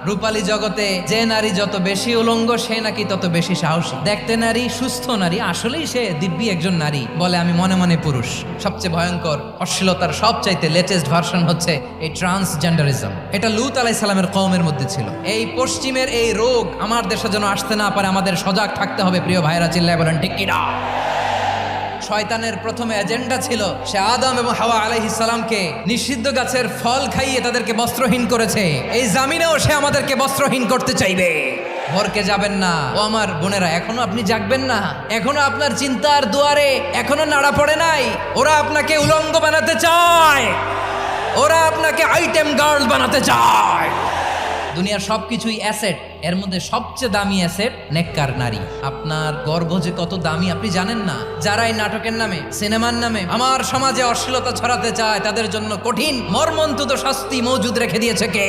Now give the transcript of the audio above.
রূপালী জগতে যে নারী যত বেশি উলঙ্গ সে নাকি তত বেশি সাহসী। দেখতে নারী, সুস্থ নারী, আসলেই সে দিব্যি একজন নারী বলে আমি মনে মনে পুরুষ। সবচেয়ে ভয়ঙ্কর অশ্লীলতার সবচাইতে লেটেস্ট ভার্সন হচ্ছে এই ট্রান্সজেন্ডারিজম। এটা লূত আলাইহিস সালামের কওমের মধ্যে ছিল। এই পশ্চিমের এই রোগ আমার দেশে যেন আসতে না পারে, আমাদের সজাগ থাকতে হবে। প্রিয় ভাইরা, চিল্লায় বলেন ঠিক কিনা? শয়তানের প্রথমে এজেন্ডা ছিল সে আদম এবং হাওয়া আলাইহিস সালামকে নিষিদ্ধ গাছের ফল খাইয়ে তাদেরকে বস্ত্রহীন করেছে। এই জামিনেও সে আমাদেরকে বস্ত্রহীন করতে চাইবে। ভরকে যাবেন না ও আমার বোনেরা, এখনো আপনি জাগবেন না? এখনো আপনার চিন্তার দুয়ারে এখনো নাড়া পড়ে নাই? ওরা আপনাকে উলঙ্গ বানাতে চায়, ওরা আপনাকে আইটেম গার্ল বানাতে চায়। দুনিয়ার সবকিছুই অ্যাসেট, এর মধ্যে সবচেয়ে দামি অ্যাসেট নেককার নারী। আপনার গর্ব যে কত দামি আপনি জানেন না? যারা এই নাটকের নামে, সিনেমার নামে আমার সমাজে অশ্লীলতা ছড়াতে চায় তাদের জন্য কঠিন মর্মন্তুদ শাস্তি মজুদ রেখে দিয়েছে কে?